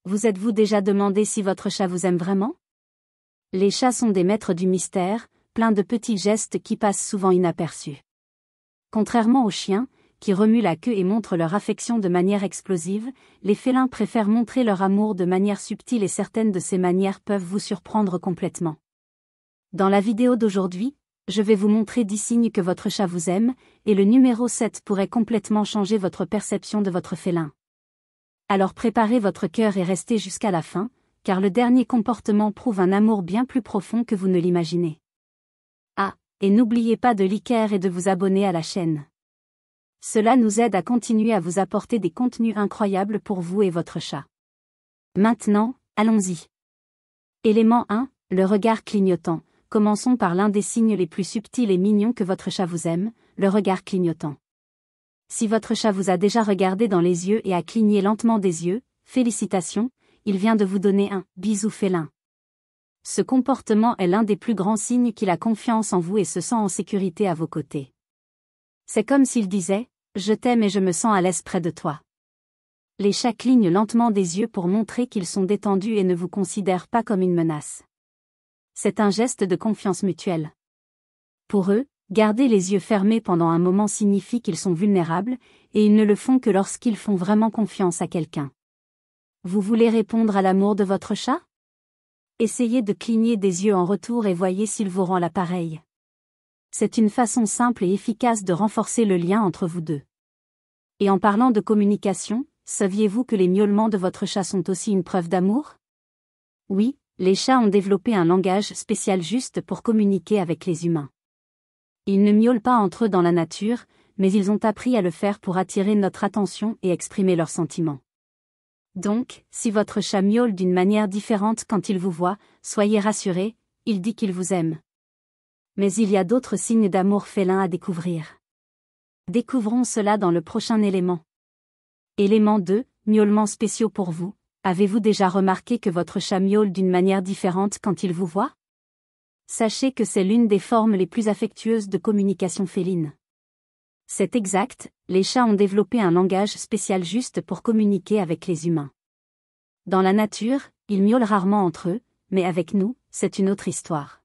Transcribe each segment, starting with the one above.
Vous êtes-vous déjà demandé si votre chat vous aime vraiment? Les chats sont des maîtres du mystère, pleins de petits gestes qui passent souvent inaperçus. Contrairement aux chiens, qui remuent la queue et montrent leur affection de manière explosive, les félins préfèrent montrer leur amour de manière subtile et certaines de ces manières peuvent vous surprendre complètement. Dans la vidéo d'aujourd'hui, je vais vous montrer 10 signes que votre chat vous aime, et le numéro 7 pourrait complètement changer votre perception de votre félin. Alors préparez votre cœur et restez jusqu'à la fin, car le dernier comportement prouve un amour bien plus profond que vous ne l'imaginez. Ah, et n'oubliez pas de liker et de vous abonner à la chaîne. Cela nous aide à continuer à vous apporter des contenus incroyables pour vous et votre chat. Maintenant, allons-y. Élément 1, le regard clignotant. Commençons par l'un des signes les plus subtils et mignons que votre chat vous aime, le regard clignotant. Si votre chat vous a déjà regardé dans les yeux et a cligné lentement des yeux, félicitations, il vient de vous donner un bisou félin. Ce comportement est l'un des plus grands signes qu'il a confiance en vous et se sent en sécurité à vos côtés. C'est comme s'il disait « Je t'aime et je me sens à l'aise près de toi ». Les chats clignent lentement des yeux pour montrer qu'ils sont détendus et ne vous considèrent pas comme une menace. C'est un geste de confiance mutuelle. Pour eux, garder les yeux fermés pendant un moment signifie qu'ils sont vulnérables, et ils ne le font que lorsqu'ils font vraiment confiance à quelqu'un. Vous voulez répondre à l'amour de votre chat? Essayez de cligner des yeux en retour et voyez s'il vous rend l'appareil. C'est une façon simple et efficace de renforcer le lien entre vous deux. Et en parlant de communication, saviez-vous que les miaulements de votre chat sont aussi une preuve d'amour? Oui, les chats ont développé un langage spécial juste pour communiquer avec les humains. Ils ne miaulent pas entre eux dans la nature, mais ils ont appris à le faire pour attirer notre attention et exprimer leurs sentiments. Donc, si votre chat miaule d'une manière différente quand il vous voit, soyez rassurés, il dit qu'il vous aime. Mais il y a d'autres signes d'amour félin à découvrir. Découvrons cela dans le prochain élément. Élément 2, miaulements spéciaux pour vous. Avez-vous déjà remarqué que votre chat miaule d'une manière différente quand il vous voit? Sachez que c'est l'une des formes les plus affectueuses de communication féline. C'est exact, les chats ont développé un langage spécial juste pour communiquer avec les humains. Dans la nature, ils miaulent rarement entre eux, mais avec nous, c'est une autre histoire.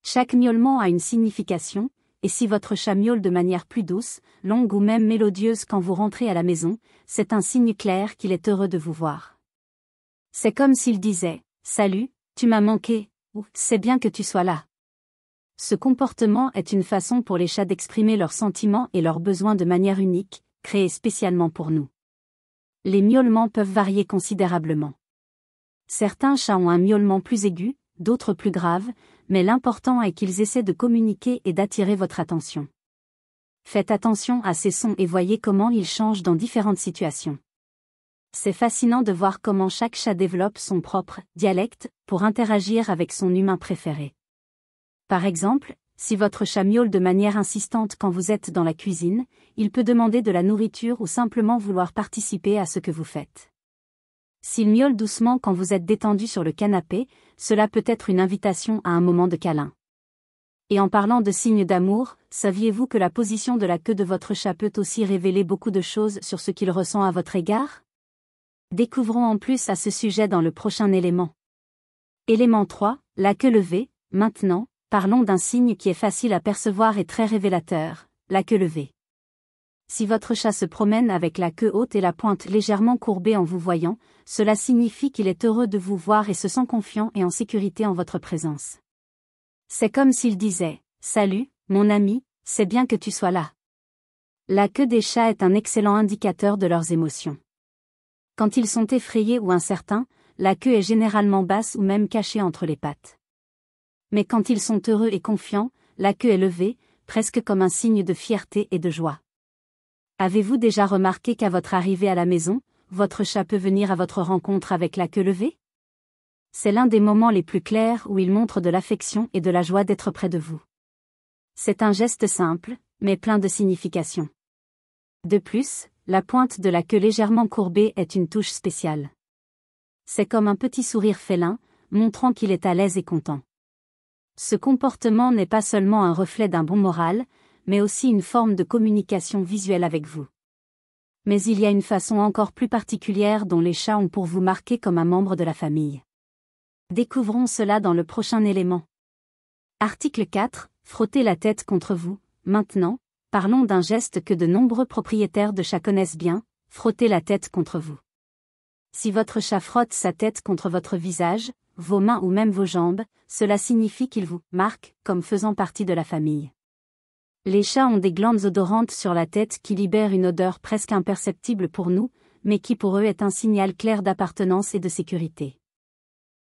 Chaque miaulement a une signification, et si votre chat miaule de manière plus douce, longue ou même mélodieuse quand vous rentrez à la maison, c'est un signe clair qu'il est heureux de vous voir. C'est comme s'il disait « Salut, tu m'as manqué » ou « C'est bien que tu sois là ». Ce comportement est une façon pour les chats d'exprimer leurs sentiments et leurs besoins de manière unique, créée spécialement pour nous. Les miaulements peuvent varier considérablement. Certains chats ont un miaulement plus aigu, d'autres plus graves, mais l'important est qu'ils essaient de communiquer et d'attirer votre attention. Faites attention à ces sons et voyez comment ils changent dans différentes situations. C'est fascinant de voir comment chaque chat développe son propre dialecte pour interagir avec son humain préféré. Par exemple, si votre chat miaule de manière insistante quand vous êtes dans la cuisine, il peut demander de la nourriture ou simplement vouloir participer à ce que vous faites. S'il miaule doucement quand vous êtes détendu sur le canapé, cela peut être une invitation à un moment de câlin. Et en parlant de signes d'amour, saviez-vous que la position de la queue de votre chat peut aussi révéler beaucoup de choses sur ce qu'il ressent à votre égard? Découvrons en plus à ce sujet dans le prochain élément. Élément 3, la queue levée. Maintenant, parlons d'un signe qui est facile à percevoir et très révélateur, la queue levée. Si votre chat se promène avec la queue haute et la pointe légèrement courbée en vous voyant, cela signifie qu'il est heureux de vous voir et se sent confiant et en sécurité en votre présence. C'est comme s'il disait « Salut, mon ami, c'est bien que tu sois là ». La queue des chats est un excellent indicateur de leurs émotions. Quand ils sont effrayés ou incertains, la queue est généralement basse ou même cachée entre les pattes. Mais quand ils sont heureux et confiants, la queue est levée, presque comme un signe de fierté et de joie. Avez-vous déjà remarqué qu'à votre arrivée à la maison, votre chat peut venir à votre rencontre avec la queue levée? C'est l'un des moments les plus clairs où il montre de l'affection et de la joie d'être près de vous. C'est un geste simple, mais plein de signification. De plus, la pointe de la queue légèrement courbée est une touche spéciale. C'est comme un petit sourire félin, montrant qu'il est à l'aise et content. Ce comportement n'est pas seulement un reflet d'un bon moral, mais aussi une forme de communication visuelle avec vous. Mais il y a une façon encore plus particulière dont les chats ont pour vous marquer comme un membre de la famille. Découvrons cela dans le prochain élément. Article 4. Frottez la tête contre vous. Maintenant, parlons d'un geste que de nombreux propriétaires de chats connaissent bien, frotter la tête contre vous. Si votre chat frotte sa tête contre votre visage, vos mains ou même vos jambes, cela signifie qu'il vous marque comme faisant partie de la famille. Les chats ont des glandes odorantes sur la tête qui libèrent une odeur presque imperceptible pour nous, mais qui pour eux est un signal clair d'appartenance et de sécurité.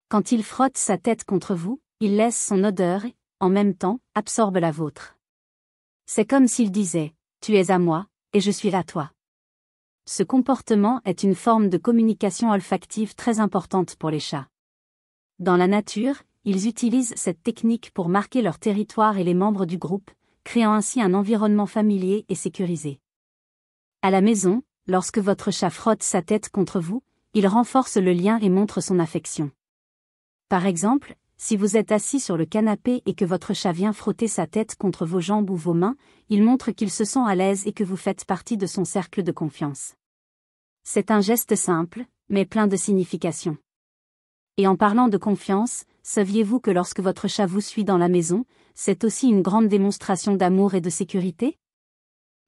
Quand il frotte sa tête contre vous, il laisse son odeur et, en même temps, absorbe la vôtre. C'est comme s'il disait « Tu es à moi, et je suis à toi ». Ce comportement est une forme de communication olfactive très importante pour les chats. Dans la nature, ils utilisent cette technique pour marquer leur territoire et les membres du groupe, créant ainsi un environnement familier et sécurisé. À la maison, lorsque votre chat frotte sa tête contre vous, il renforce le lien et montre son affection. Par exemple, si vous êtes assis sur le canapé et que votre chat vient frotter sa tête contre vos jambes ou vos mains, il montre qu'il se sent à l'aise et que vous faites partie de son cercle de confiance. C'est un geste simple, mais plein de signification. Et en parlant de confiance, saviez-vous que lorsque votre chat vous suit dans la maison, c'est aussi une grande démonstration d'amour et de sécurité?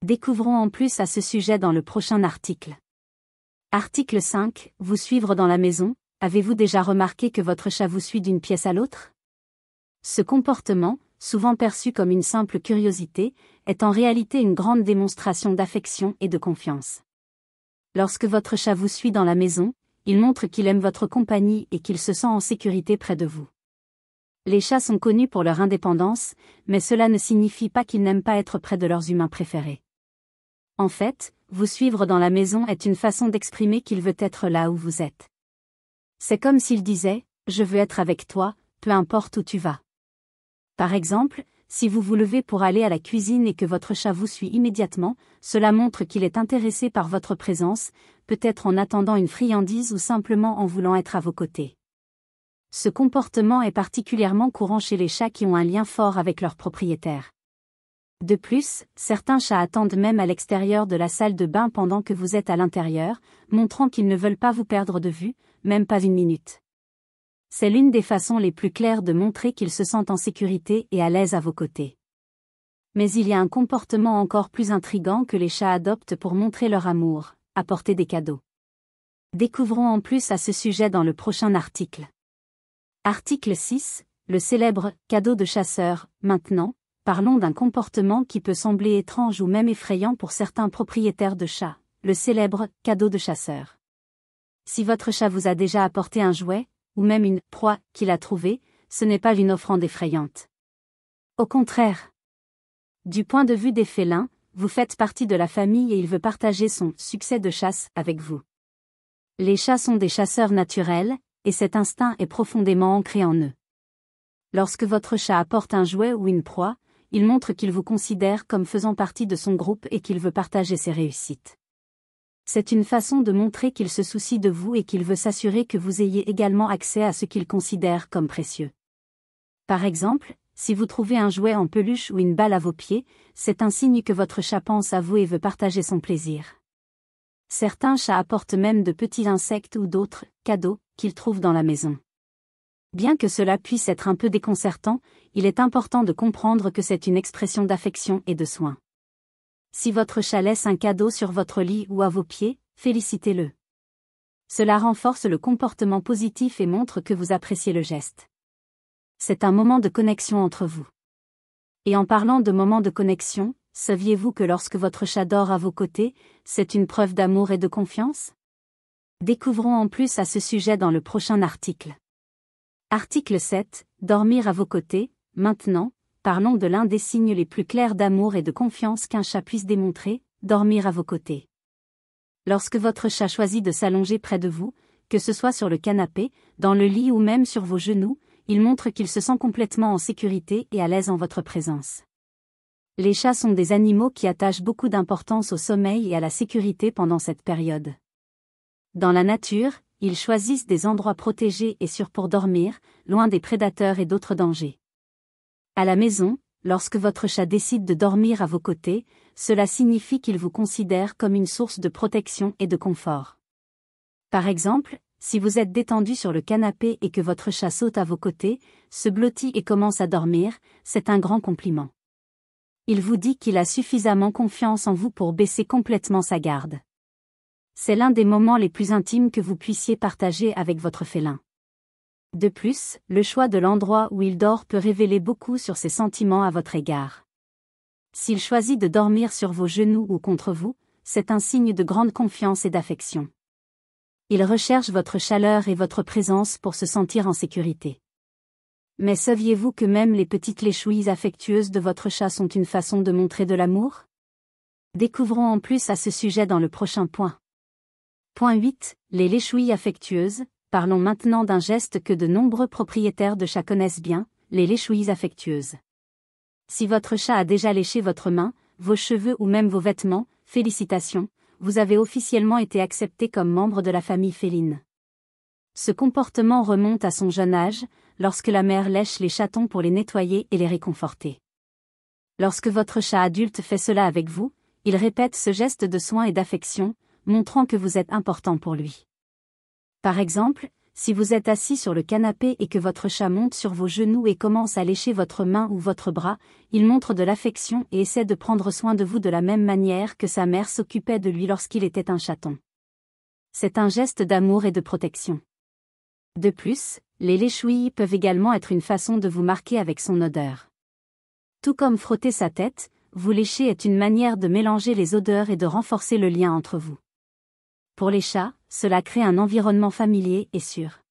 Découvrons en plus à ce sujet dans le prochain article. Article 5. Vous suivre dans la maison. Avez-vous déjà remarqué que votre chat vous suit d'une pièce à l'autre? Ce comportement, souvent perçu comme une simple curiosité, est en réalité une grande démonstration d'affection et de confiance. Lorsque votre chat vous suit dans la maison, il montre qu'il aime votre compagnie et qu'il se sent en sécurité près de vous. Les chats sont connus pour leur indépendance, mais cela ne signifie pas qu'ils n'aiment pas être près de leurs humains préférés. En fait, vous suivre dans la maison est une façon d'exprimer qu'il veut être là où vous êtes. C'est comme s'il disait « Je veux être avec toi, peu importe où tu vas ». Par exemple, si vous vous levez pour aller à la cuisine et que votre chat vous suit immédiatement, cela montre qu'il est intéressé par votre présence, peut-être en attendant une friandise ou simplement en voulant être à vos côtés. Ce comportement est particulièrement courant chez les chats qui ont un lien fort avec leur propriétaire. De plus, certains chats attendent même à l'extérieur de la salle de bain pendant que vous êtes à l'intérieur, montrant qu'ils ne veulent pas vous perdre de vue, même pas une minute. C'est l'une des façons les plus claires de montrer qu'ils se sentent en sécurité et à l'aise à vos côtés. Mais il y a un comportement encore plus intrigant que les chats adoptent pour montrer leur amour, apporter des cadeaux. Découvrons en plus à ce sujet dans le prochain article. Article 6. Le célèbre « cadeau de chasseur ». Maintenant, parlons d'un comportement qui peut sembler étrange ou même effrayant pour certains propriétaires de chats, le célèbre « cadeau de chasseur ». Si votre chat vous a déjà apporté un jouet, ou même une proie qu'il a trouvée, ce n'est pas une offrande effrayante. Au contraire. Du point de vue des félins, vous faites partie de la famille et il veut partager son succès de chasse avec vous. Les chats sont des chasseurs naturels, et cet instinct est profondément ancré en eux. Lorsque votre chat apporte un jouet ou une proie, il montre qu'il vous considère comme faisant partie de son groupe et qu'il veut partager ses réussites. C'est une façon de montrer qu'il se soucie de vous et qu'il veut s'assurer que vous ayez également accès à ce qu'il considère comme précieux. Par exemple, si vous trouvez un jouet en peluche ou une balle à vos pieds, c'est un signe que votre chat pense à vous et veut partager son plaisir. Certains chats apportent même de petits insectes ou d'autres cadeaux qu'ils trouvent dans la maison. Bien que cela puisse être un peu déconcertant, il est important de comprendre que c'est une expression d'affection et de soin. Si votre chat laisse un cadeau sur votre lit ou à vos pieds, félicitez-le. Cela renforce le comportement positif et montre que vous appréciez le geste. C'est un moment de connexion entre vous. Et en parlant de moment de connexion, saviez-vous que lorsque votre chat dort à vos côtés, c'est une preuve d'amour et de confiance? Découvrons en plus à ce sujet dans le prochain article. Article 7. Dormir à vos côtés. Maintenant, parlons de l'un des signes les plus clairs d'amour et de confiance qu'un chat puisse démontrer, dormir à vos côtés. Lorsque votre chat choisit de s'allonger près de vous, que ce soit sur le canapé, dans le lit ou même sur vos genoux, il montre qu'il se sent complètement en sécurité et à l'aise en votre présence. Les chats sont des animaux qui attachent beaucoup d'importance au sommeil et à la sécurité pendant cette période. Dans la nature, ils choisissent des endroits protégés et sûrs pour dormir, loin des prédateurs et d'autres dangers. À la maison, lorsque votre chat décide de dormir à vos côtés, cela signifie qu'il vous considère comme une source de protection et de confort. Par exemple, si vous êtes détendu sur le canapé et que votre chat saute à vos côtés, se blottit et commence à dormir, c'est un grand compliment. Il vous dit qu'il a suffisamment confiance en vous pour baisser complètement sa garde. C'est l'un des moments les plus intimes que vous puissiez partager avec votre félin. De plus, le choix de l'endroit où il dort peut révéler beaucoup sur ses sentiments à votre égard. S'il choisit de dormir sur vos genoux ou contre vous, c'est un signe de grande confiance et d'affection. Il recherche votre chaleur et votre présence pour se sentir en sécurité. Mais saviez-vous que même les petites léchouilles affectueuses de votre chat sont une façon de montrer de l'amour? Découvrons en plus à ce sujet dans le prochain point. Point 8. Les léchouilles affectueuses. Parlons maintenant d'un geste que de nombreux propriétaires de chats connaissent bien, les léchouilles affectueuses. Si votre chat a déjà léché votre main, vos cheveux ou même vos vêtements, félicitations, vous avez officiellement été accepté comme membre de la famille féline. Ce comportement remonte à son jeune âge, lorsque la mère lèche les chatons pour les nettoyer et les réconforter. Lorsque votre chat adulte fait cela avec vous, il répète ce geste de soin et d'affection, montrant que vous êtes important pour lui. Par exemple, si vous êtes assis sur le canapé et que votre chat monte sur vos genoux et commence à lécher votre main ou votre bras, il montre de l'affection et essaie de prendre soin de vous de la même manière que sa mère s'occupait de lui lorsqu'il était un chaton. C'est un geste d'amour et de protection. De plus, les léchouilles peuvent également être une façon de vous marquer avec son odeur. Tout comme frotter sa tête, vous lécher est une manière de mélanger les odeurs et de renforcer le lien entre vous. Pour les chats, cela crée un environnement familier et sûr.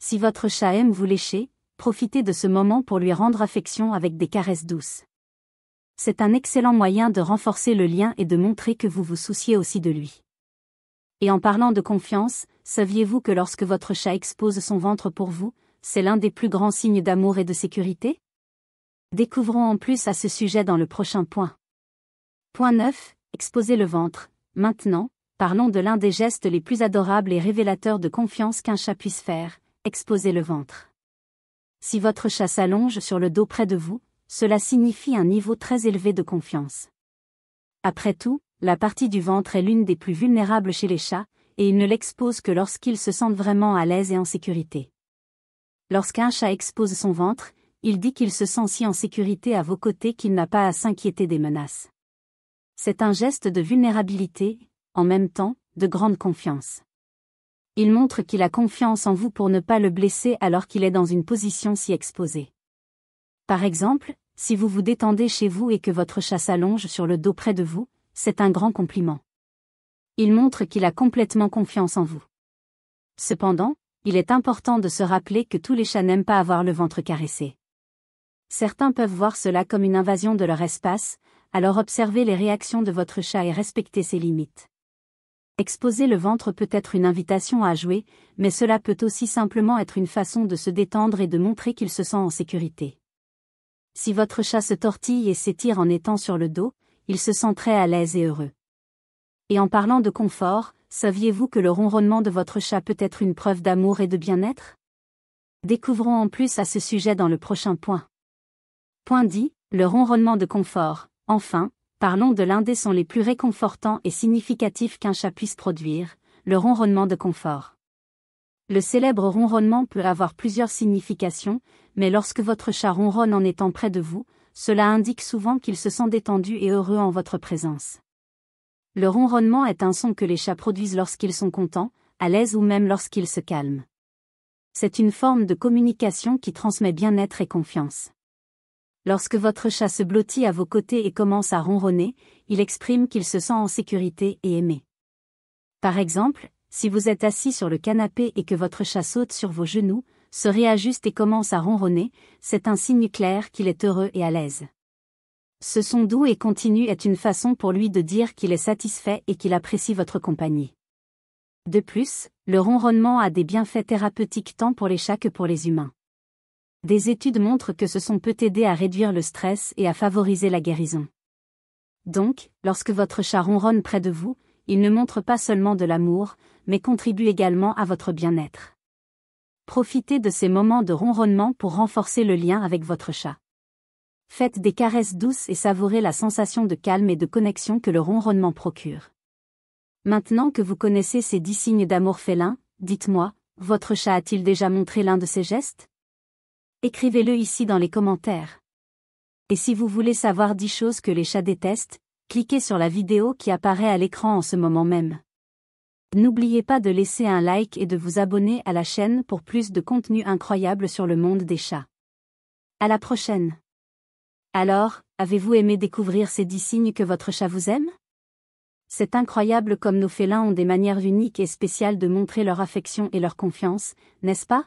Si votre chat aime vous lécher, profitez de ce moment pour lui rendre affection avec des caresses douces. C'est un excellent moyen de renforcer le lien et de montrer que vous vous souciez aussi de lui. Et en parlant de confiance, saviez-vous que lorsque votre chat expose son ventre pour vous, c'est l'un des plus grands signes d'amour et de sécurité? Découvrons en plus à ce sujet dans le prochain point. Point 9. Exposer le ventre. Maintenant, parlons de l'un des gestes les plus adorables et révélateurs de confiance qu'un chat puisse faire, exposer le ventre. Si votre chat s'allonge sur le dos près de vous, cela signifie un niveau très élevé de confiance. Après tout, la partie du ventre est l'une des plus vulnérables chez les chats, et ils ne l'exposent que lorsqu'ils se sentent vraiment à l'aise et en sécurité. Lorsqu'un chat expose son ventre, il dit qu'il se sent si en sécurité à vos côtés qu'il n'a pas à s'inquiéter des menaces. C'est un geste de vulnérabilité, en même temps, de grande confiance. Il montre qu'il a confiance en vous pour ne pas le blesser alors qu'il est dans une position si exposée. Par exemple, si vous vous détendez chez vous et que votre chat s'allonge sur le dos près de vous, c'est un grand compliment. Il montre qu'il a complètement confiance en vous. Cependant, il est important de se rappeler que tous les chats n'aiment pas avoir le ventre caressé. Certains peuvent voir cela comme une invasion de leur espace, alors observez les réactions de votre chat et respectez ses limites. Exposer le ventre peut être une invitation à jouer, mais cela peut aussi simplement être une façon de se détendre et de montrer qu'il se sent en sécurité. Si votre chat se tortille et s'étire en étant sur le dos, il se sent très à l'aise et heureux. Et en parlant de confort, saviez-vous que le ronronnement de votre chat peut être une preuve d'amour et de bien-être? Découvrons en plus à ce sujet dans le prochain point. Point 10, le ronronnement de confort. Enfin, parlons de l'un des sons les plus réconfortants et significatifs qu'un chat puisse produire, le ronronnement de confort. Le célèbre ronronnement peut avoir plusieurs significations, mais lorsque votre chat ronronne en étant près de vous, cela indique souvent qu'il se sent détendu et heureux en votre présence. Le ronronnement est un son que les chats produisent lorsqu'ils sont contents, à l'aise ou même lorsqu'ils se calment. C'est une forme de communication qui transmet bien-être et confiance. Lorsque votre chat se blottit à vos côtés et commence à ronronner, il exprime qu'il se sent en sécurité et aimé. Par exemple, si vous êtes assis sur le canapé et que votre chat saute sur vos genoux, se réajuste et commence à ronronner, c'est un signe clair qu'il est heureux et à l'aise. Ce son doux et continu est une façon pour lui de dire qu'il est satisfait et qu'il apprécie votre compagnie. De plus, le ronronnement a des bienfaits thérapeutiques tant pour les chats que pour les humains. Des études montrent que ce son peut aider à réduire le stress et à favoriser la guérison. Donc, lorsque votre chat ronronne près de vous, il ne montre pas seulement de l'amour, mais contribue également à votre bien-être. Profitez de ces moments de ronronnement pour renforcer le lien avec votre chat. Faites des caresses douces et savourez la sensation de calme et de connexion que le ronronnement procure. Maintenant que vous connaissez ces 10 signes d'amour félin, dites-moi, votre chat a-t-il déjà montré l'un de ces gestes? Écrivez-le ici dans les commentaires. Et si vous voulez savoir 10 choses que les chats détestent, cliquez sur la vidéo qui apparaît à l'écran en ce moment même. N'oubliez pas de laisser un like et de vous abonner à la chaîne pour plus de contenu incroyable sur le monde des chats. À la prochaine. Alors, avez-vous aimé découvrir ces 10 signes que votre chat vous aime? C'est incroyable comme nos félins ont des manières uniques et spéciales de montrer leur affection et leur confiance, n'est-ce pas?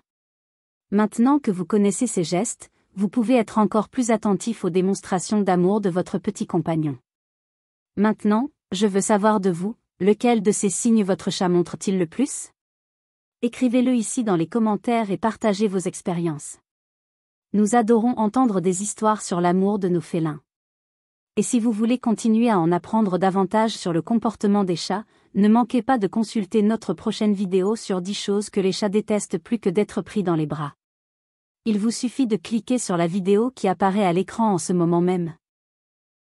Maintenant que vous connaissez ces gestes, vous pouvez être encore plus attentif aux démonstrations d'amour de votre petit compagnon. Maintenant, je veux savoir de vous, lequel de ces signes votre chat montre-t-il le plus? Écrivez-le ici dans les commentaires et partagez vos expériences. Nous adorons entendre des histoires sur l'amour de nos félins. Et si vous voulez continuer à en apprendre davantage sur le comportement des chats, ne manquez pas de consulter notre prochaine vidéo sur 10 choses que les chats détestent plus que d'être pris dans les bras. Il vous suffit de cliquer sur la vidéo qui apparaît à l'écran en ce moment même.